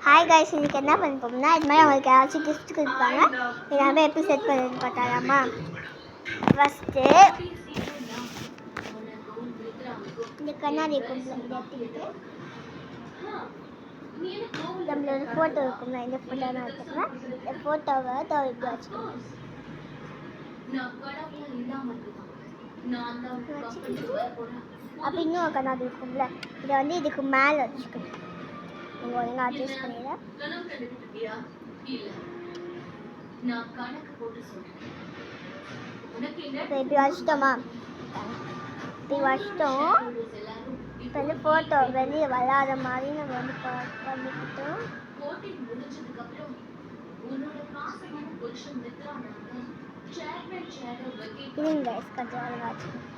Hi guys, இன்னைக்கு என்ன பண்ண போகிறோம்னா இது மாதிரி அவங்களுக்கு யாராச்சும் கிஃப்ட் கொடுப்பாங்க. எல்லாமே எப்படி செட் பண்ணுறதுன்னு பார்த்தாலாமா. ஃபஸ்ட்டு இந்த கண்ணாடி இருக்கும்ல, இதை எடுத்துக்கிட்டு நம்மளோட ஃபோட்டோ இருக்கும்ல, இந்த ஃபோட்டோ தான் இருக்கும்னா இந்த ஃபோட்டோவை இப்படி வச்சுக்கணும். அப்போ இன்னும் கண்ணாடி இருக்கும்ல, இதை வந்து இதுக்கு மேலே வச்சுக்கணும். நீங்கள் ஒழுங்காக அட்ஜஸ்ட் பண்ணிடுறேன். இப்போ இப்படி வச்சிட்டோமா, இப்படி வச்சிட்டோம். இப்போ வந்து ஃபோட்டோ வெளியே வராத மாதிரி நம்ம வந்து பண்ணிக்கிட்டோம். இல்லைங்க கொஞ்சம் ஒழுங்காக வச்சுக்கணும்.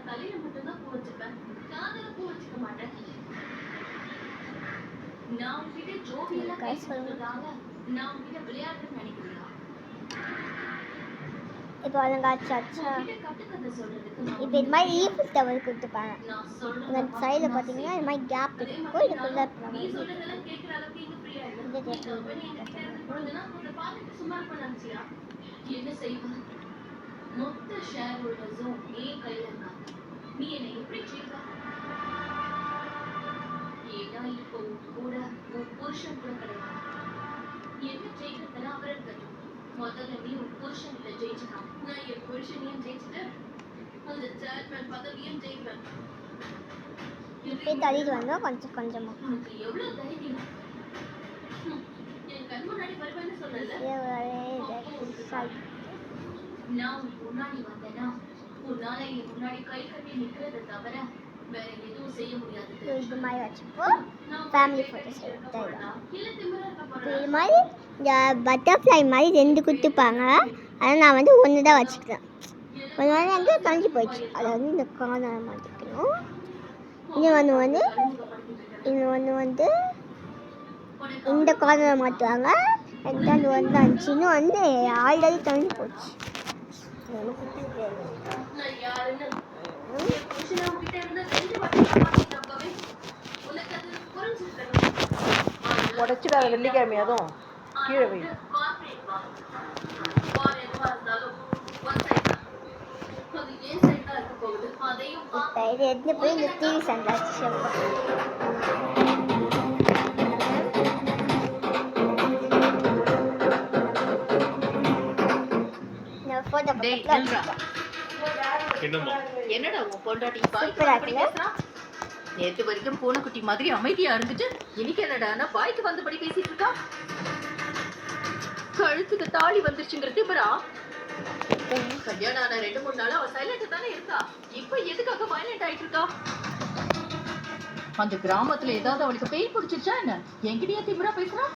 தலையில மட்டும்தான் பூ வச்சுப்பேன், காதல பூ வச்சுக்க மாட்டேன். நான் உங்ககிட்ட ஜோவியலா பேசுறதுனால நான் உங்ககிட்ட விளையாடுறேன்னு நினைக்கிறேன். இப்போ அலங்காச்சாச்சா, இப்போ இது மாதிரி ஈஃபில் டவர் கொடுத்துப்பாங்க. இந்த சைடில் பார்த்தீங்கன்னா இது மாதிரி கேப் இருக்கும். இதுக்குள்ள என்ன செய்வேன், மொத்த ஷேர் ஹோல்டர்ஸும் நீ கையில இருக்காங்க. நீ என்ன எப்படி செய்வ? ஏன்னா இப்போ கூட உன் புருஷன் கூட கிடையாது. என்ன ஜெயிக்கிறதுனா அவரை இருக்கட்டும். முதல்ல நீ உன் புருஷன்ல ஜெயிச்சுக்கான். நான் என் புருஷனையும் ஜெயிச்சுட்டு அந்த சேர்மேன் பதவியும் ஜெயிப்பேன். இப்படி தள்ளிட்டு வந்தோம் கொஞ்சம் கொஞ்சமா. உனக்கு எவ்வளவு தைரியம்? என் கண் முன்னாடி வருவேன்னு சொன்னல. நான் முன்னாடி வந்தேன்னா உன்னால என் முன்னாடி கை கட்டி நிக்கிறத தவிர வேற எதுவும் செய்ய முடியாது. இது மாதிரி வச்சுப்போ ஃபேமிலி ஃபோட்டோஸ் எடுத்துடலாம். இது மாதிரி இந்த பட்டர்ஃப்ளை மாதிரி 2 கொடுத்துப்பாங்க. அதை நான் வந்து ஒன்று தான் வச்சுக்கிறேன். ஒரு நாள் வந்து கஞ்சி போயிடுச்சு. அதை வந்து இந்த கார்னர் மாற்றிக்கணும். இன்னொன்று வந்து இந்த கார்னர் மாற்றுவாங்க. ரெண்டாவது வந்து அஞ்சுன்னு வந்து ஆல்ரெடி கஞ்சி போச்சு. உடைச்சிடாத வெள்ளிக்கிழமை அதுவும் கீழே வை. இப்போ இது எடுத்து போய் இந்த டிவி சந்தாச்சு என்னடா உன் பொண்டாட்டி பேசுறா? நேற்று வரைக்கும் பூனைக்குட்டி மாதிரி அமைதியா இருந்துட்டு இன்னைக்கு என்னடா பாய்க்கு வந்தபடி பேசிட்டு இருக்கா? கழுத்துக்கு தாலி வந்துருச்சுங்கிறது இப்பரா? கல்யாணம் ஆன 2-3 நாளா அவ சைலண்ட் தானே இருக்கா. இப்ப எதுக்காக வயலண்ட் ஆயிட்டு இருக்கா? அந்த கிராமத்துல ஏதாவது அவளுக்கு பெயின் பிடிச்சிருச்சா என்ன? என்கிட்டயே திமிரா பேசுறா?